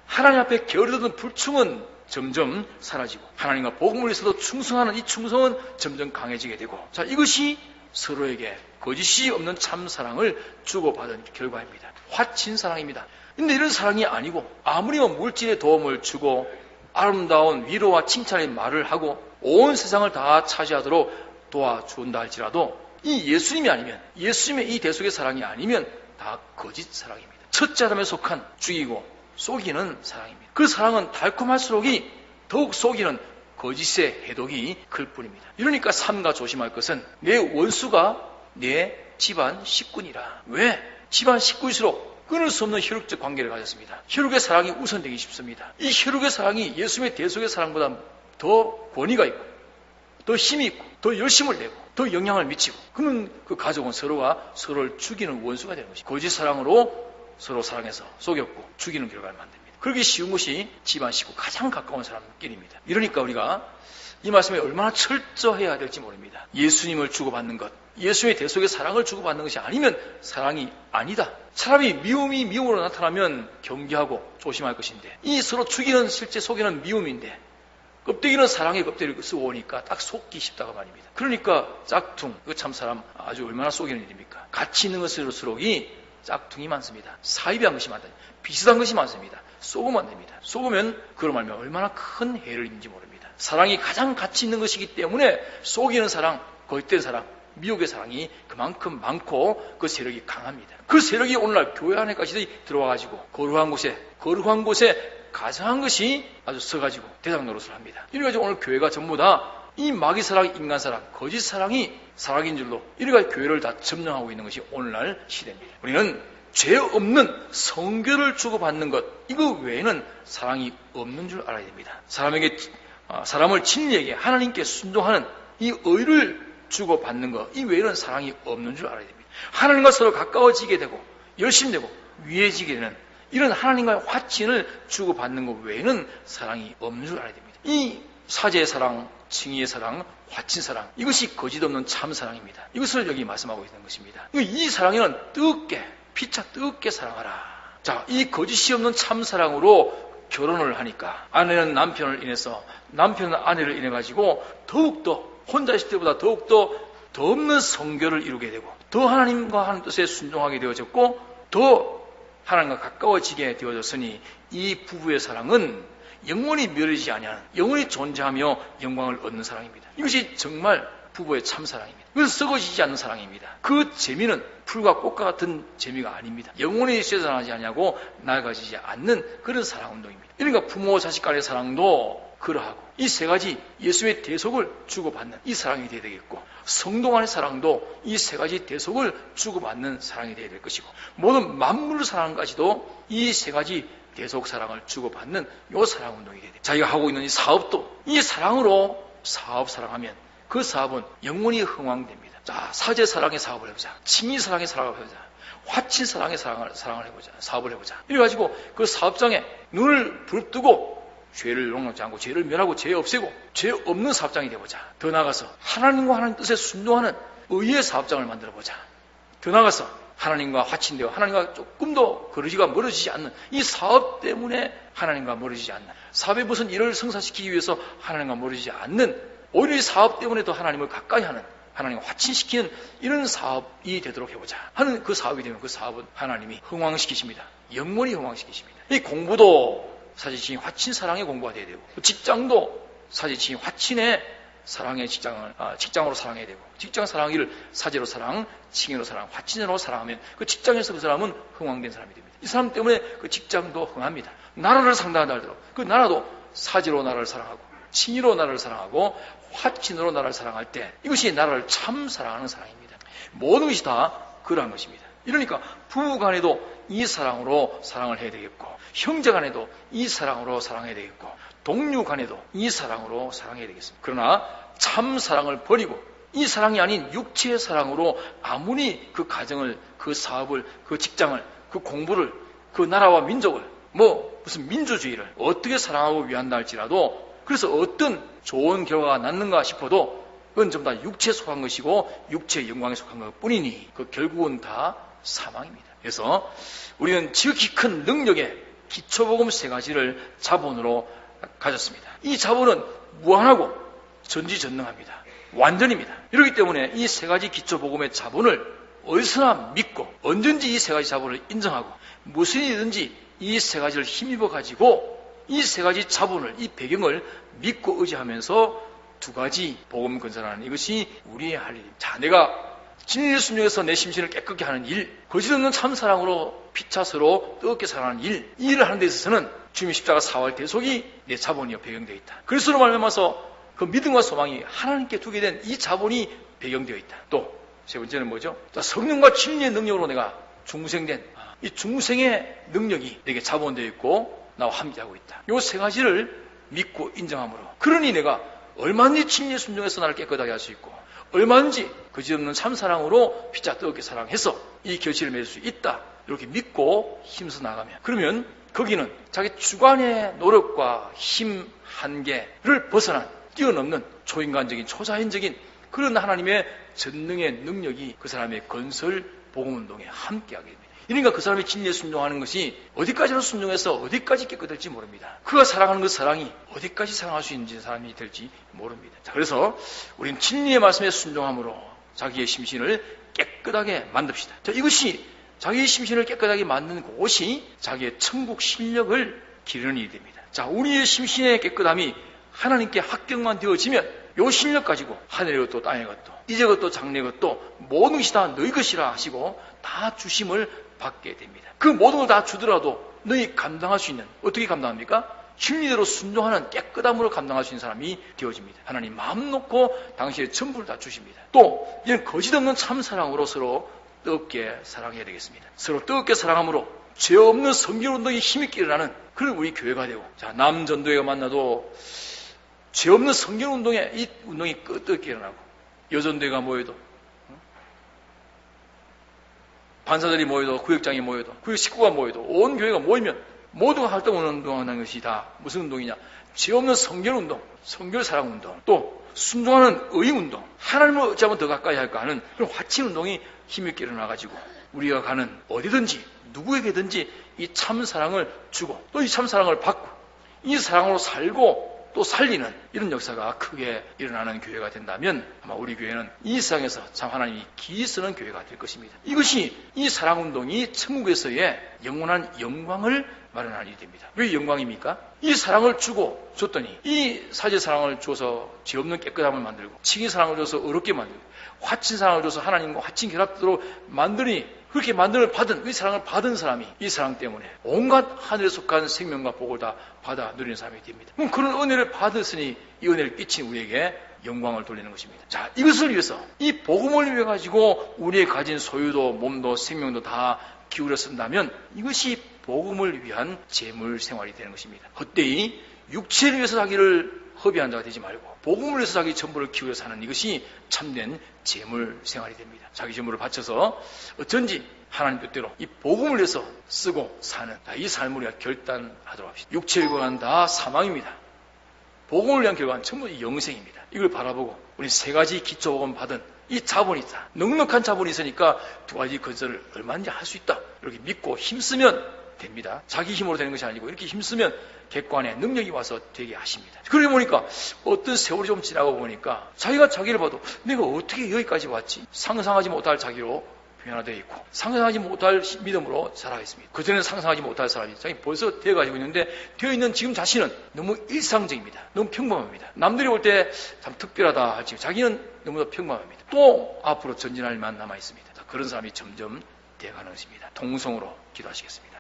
Speaker 1: 하나님 앞에 게으르던 불충은 점점 사라지고, 하나님과 복음을 위해서도 충성하는 이 충성은 점점 강해지게 되고, 자, 이것이 서로에게 거짓이 없는 참 사랑을 주고받은 결과입니다. 화친 사랑입니다. 근데 이런 사랑이 아니고 아무리 물질의 도움을 주고 아름다운 위로와 칭찬의 말을 하고 온 세상을 다 차지하도록 도와준다 할지라도 이 예수님이 아니면, 예수님의 이 대속의 사랑이 아니면 다 거짓 사랑입니다. 첫째 아담에 속한 죽이고 속이는 사랑입니다. 그 사랑은 달콤할수록이 더욱 속이는 거짓의 해독이 클 뿐입니다. 이러니까 삼가 조심할 것은 내 원수가 내 집안 식구니라. 왜? 집안 식구일수록 끊을 수 없는 혈육적 관계를 가졌습니다. 혈육의 사랑이 우선되기 쉽습니다. 이 혈육의 사랑이 예수님의 대속의 사랑보다 더 권위가 있고 더 힘이 있고 더 열심을 내고 더 영향을 미치고, 그러면 그 가족은 서로가 서로를 죽이는 원수가 되는 것입니다. 거짓 사랑으로 서로 사랑해서 속였고 죽이는 결과를 만듭니다. 그러기 쉬운 것이 집안 식구, 가장 가까운 사람끼리입니다. 이러니까 우리가 이 말씀에 얼마나 철저해야 될지 모릅니다. 예수님을 주고받는 것, 예수의 대속의 사랑을 주고받는 것이 아니면 사랑이 아니다. 사람이 미움이 미움으로 나타나면 경계하고 조심할 것인데, 이 서로 죽이는 실제 속이는 미움인데 껍데기는 사랑의 껍데기를 쓰고 오니까 딱 속기 쉽다고 말입니다. 그러니까 짝퉁, 그 참 사람 아주 얼마나 속이는 일입니까? 같이 있는 것일수록이 짝퉁이 많습니다. 사이비한 것이 많다. 비슷한 것이 많습니다. 속으면 안 됩니다. 속으면 그로 말하면 얼마나 큰 해를 입는지 모릅니다. 사랑이 가장 가치 있는 것이기 때문에 속이는 사랑, 거짓된 사랑, 미혹의 사랑이 그만큼 많고 그 세력이 강합니다. 그 세력이 오늘날 교회 안에까지 들어와가지고 거룩한 곳에 가정한 것이 아주 서가지고 대장 노릇을 합니다. 이래가지고 오늘 교회가 전부 다 이 마귀 사랑, 인간 사랑, 거짓 사랑이 사랑인 줄로 이래가 교회를 다 점령하고 있는 것이 오늘날 시대입니다. 우리는 죄 없는 성결을 주고받는 것, 이거 외에는 사랑이 없는 줄 알아야 됩니다. 사람을 진리에게 하나님께 순종하는 이 의를 주고받는 것, 이 외에는 사랑이 없는 줄 알아야 됩니다. 하나님과 서로 가까워지게 되고 열심히 되고 위해지게 되는 이런 하나님과의 화친을 주고받는 것 외에는 사랑이 없는 줄 알아야 됩니다. 이 사제의 사랑, 칭의의 사랑, 화친 사랑, 이것이 거짓 없는 참 사랑입니다. 이것을 여기 말씀하고 있는 것입니다. 이 사랑에는 피차 뜨겁게 사랑하라. 자, 이 거짓이 없는 참 사랑으로 결혼을 하니까 아내는 남편을 인해서, 남편은 아내를 인해 가지고 더욱더 혼자 있을 때보다 더욱더 더 없는 성결을 이루게 되고, 더 하나님과 하는 뜻에 순종하게 되어졌고, 더 하나님과 가까워지게 되어졌으니 이 부부의 사랑은 영원히 멸하지 아니하는, 영원히 존재하며 영광을 얻는 사랑입니다. 이것이 정말 부부의 참사랑입니다. 이것은 썩어지지 않는 사랑입니다. 그 재미는 풀과 꽃과 같은 재미가 아닙니다. 영원히 쇠잔하지 아니하고 낡아지지 않는 그런 사랑 운동입니다. 그러니까 부모 자식 간의 사랑도 그러하고 이 세 가지 예수의 대속을 주고받는 이 사랑이 되어야 되겠고, 성도 간의 사랑도 이 세 가지 대속을 주고받는 사랑이 되어야 될 것이고, 모든 만물을 사랑까지도 이 세 가지 대속 사랑을 주고받는 이 사랑 운동이 되어야 됩니다. 자기가 하고 있는 이 사업도 이 사랑으로 사랑하면 그 사업은 영원히 흥왕됩니다. 자, 사제 사랑의 사업을 해보자. 칭의 사랑의 사랑을 해보자. 화친 사랑의 사랑을 해보자. 사업을 해보자. 이래가지고 그 사업장에 눈을 부릅뜨고 죄를 용납지 않고 죄를 멸하고 죄 없애고 죄 없는 사업장이 되어보자. 더 나아가서 하나님과 하나님 뜻에 순종하는 의의 사업장을 만들어보자. 더 나아가서 하나님과 화친되어 하나님과 조금 더 거리가 멀어지지 않는 이 사업 때문에 하나님과 멀어지지 않는, 사업의 무슨 일을 성사시키기 위해서 하나님과 멀어지지 않는, 오히려 이 사업 때문에 더 하나님을 가까이 하는, 하나님을 화친시키는 이런 사업이 되도록 해보자 하는 그 사업이 되면 그 사업은 하나님이 흥왕시키십니다. 영원히 흥왕시키십니다. 이 공부도 사제칭의 화친 사랑의 공부가 되어야 되고, 직장도 사제칭의 화친의 사랑의 직장으로 사랑해야 되고, 직장 사랑이를 사제로 사랑, 칭의로 사랑, 화친으로 사랑하면 그 직장에서 그 사람은 흥왕된 사람이 됩니다. 이 사람 때문에 그 직장도 흥합니다. 나라를 상당하다 하더라도 그 나라도 사제로 나라를 사랑하고, 칭의로 나라를 사랑하고, 화친으로 나라를 사랑할 때 이것이 나라를 참 사랑하는 사랑입니다. 모든 것이 다 그러한 것입니다. 이러니까 부부 간에도 이 사랑으로 사랑을 해야 되겠고, 형제 간에도 이 사랑으로 사랑해야 되겠고, 동료 간에도 이 사랑으로 사랑해야 되겠습니다. 그러나 참 사랑을 버리고 이 사랑이 아닌 육체의 사랑으로 아무리 그 가정을, 그 사업을, 그 직장을, 그 공부를, 그 나라와 민족을, 무슨 민주주의를 어떻게 사랑하고 위한다 할지라도, 그래서 어떤 좋은 결과가 났는가 싶어도 그건 전부 다 육체에 속한 것이고 육체의 영광에 속한 것 뿐이니 그 결국은 다 사망입니다. 그래서 우리는 지극히 큰 능력의 기초복음 세 가지를 자본으로 가졌습니다. 이 자본은 무한하고 전지전능합니다. 완전입니다. 이렇기 때문에 이 세 가지 기초복음의 자본을 어디서나 믿고 언제든지 이 세 가지 자본을 인정하고 무슨 일이든지 이 세 가지를 힘입어 가지고 이 세 가지 자본을, 이 배경을 믿고 의지하면서 두 가지 복음 건설하는 이것이 우리의 할 일입니다. 자, 내가 진리를 순종해서 내 심신을 깨끗게 하는 일, 거짓 없는 참사랑으로 피차서로 뜨겁게 살아가는 일, 이 일을 하는 데 있어서는 주님의 십자가 사활 대속이 내 자본이여 배경되어 있다. 그리스도로 말미암아서 그 믿음과 소망이 하나님께 두게 된 이 자본이 배경되어 있다. 또 세 번째는 뭐죠? 성령과 진리의 능력으로 내가 중생된 이 중생의 능력이 내게 자본되어 있고 나와 함께하고 있다. 이 세 가지를 믿고 인정함으로 그러니 내가 얼마든지 진리에 순종해서 나를 깨끗하게 할 수 있고 얼마든지 거짓없는 참사랑으로 피차 뜨겁게 사랑해서 이 결실을 맺을 수 있다. 이렇게 믿고 힘써 나가면 그러면 거기는 자기 주관의 노력과 힘 한계를 벗어난 뛰어넘는 초인간적인 초자연적인 그런 하나님의 전능의 능력이 그 사람의 건설 복음운동에 함께하게 됩니다. 그러니까 그 사람이 진리에 순종하는 것이 어디까지나 순종해서 어디까지 깨끗할지 모릅니다. 그가 사랑하는 그 사랑이 어디까지 사랑할 수 있는지 사람이 될지 모릅니다. 자, 그래서 우리는 진리의 말씀에 순종함으로 자기의 심신을 깨끗하게 만듭시다. 자, 이것이 자기의 심신을 깨끗하게 만드는 곳이 자기의 천국 실력을 기르는 일이 됩니다. 자, 우리의 심신의 깨끗함이 하나님께 합격만 되어지면 요 실력 가지고 하늘의 것도 땅의 것도 이제 것도 장래 것도 모든 것이 다 너희 것이라 하시고 다 주심을 받게 됩니다. 그 모든 걸 다 주더라도 너희 감당할 수 있는 어떻게 감당합니까? 진리대로 순종하는 깨끗함으로 감당할 수 있는 사람이 되어집니다. 하나님 마음 놓고 당신의 전부를 다 주십니다. 또 이런 거짓없는 참사랑으로 서로 뜨겁게 사랑해야 되겠습니다. 서로 뜨겁게 사랑함으로 죄 없는 성결운동이 힘있게 일어나는 그런 우리 교회가 되고 자, 남전도회가 만나도 죄 없는 성결운동에 이 운동이 뜨겁게 일어나고 여전도회가 모여도 반사들이 모여도 구역장이 모여도 구역 식구가 모여도 온 교회가 모이면 모두가 활동운동하는 것이 다 무슨 운동이냐? 죄 없는 성결운동, 성결사랑운동, 또 순종하는 의운동, 하나님을 어찌하면 더 가까이 할까 하는 그런 화친운동이 힘있게 일어나가지고 우리가 가는 어디든지 누구에게든지 이 참사랑을 주고 또 이 참사랑을 받고 이 사랑으로 살고 또 살리는 이런 역사가 크게 일어나는 교회가 된다면 아마 우리 교회는 이 세상에서 참 하나님이 기이 쓰는 교회가 될 것입니다. 이것이 이 사랑운동이 천국에서의 영원한 영광을 마련하는 일이 됩니다. 왜 영광입니까? 이 사랑을 주고 줬더니 이 사제 사랑을 줘서 죄 없는 깨끗함을 만들고 칭의 사랑을 줘서 어렵게 만들고 화친 사랑을 줘서 하나님과 화친 결합도록 만드니 그렇게 만들어 받은 이 사랑을 받은 사람이 이 사랑 때문에 온갖 하늘에 속한 생명과 복을 다 받아 누리는 사람이 됩니다. 그럼 그런 은혜를 받았으니 이 은혜를 끼친 우리에게 영광을 돌리는 것입니다. 자, 이것을 위해서 이 복음을 위해 가지고 우리의 가진 소유도 몸도 생명도 다 기울여 쓴다면 이것이 복음을 위한 재물 생활이 되는 것입니다. 헛되이 육체를 위해서 자기를 허비한 자가 되지 말고 복음을 위해서 자기 전부를 기울여 사는 이것이 참된 재물 생활이 됩니다. 자기 전부를 바쳐서 어쩐지 하나님 뜻대로 이 복음을 위해서 쓰고 사는 이 삶을 우리가 결단하도록 합시다. 육체의 결과는 다 사망입니다. 복음을 위한 결과는 전부 영생입니다. 이걸 바라보고 우리 세 가지 기초복음 받은 이 자본이 있다. 넉넉한 자본이 있으니까 두 가지 건설을 얼마든지 할 수 있다. 이렇게 믿고 힘쓰면 됩니다. 자기 힘으로 되는 것이 아니고 이렇게 힘쓰면 객관의 능력이 와서 되게 하십니다. 그러고 보니까 어떤 세월이 좀 지나고 보니까 자기가 자기를 봐도 내가 어떻게 여기까지 왔지? 상상하지 못할 자기로 변화되어 있고 상상하지 못할 믿음으로 살아있습니다. 그전에는 상상하지 못할 사람이 자기 벌써 되어가지고 있는데 되어 있는 지금 자신은 너무 일상적입니다. 너무 평범합니다. 남들이 볼 때 참 특별하다 할지 자기는 너무나 평범합니다. 또 앞으로 전진할 만 남아있습니다. 그런 사람이 점점 되어가는 것입니다. 동성으로 기도하시겠습니다.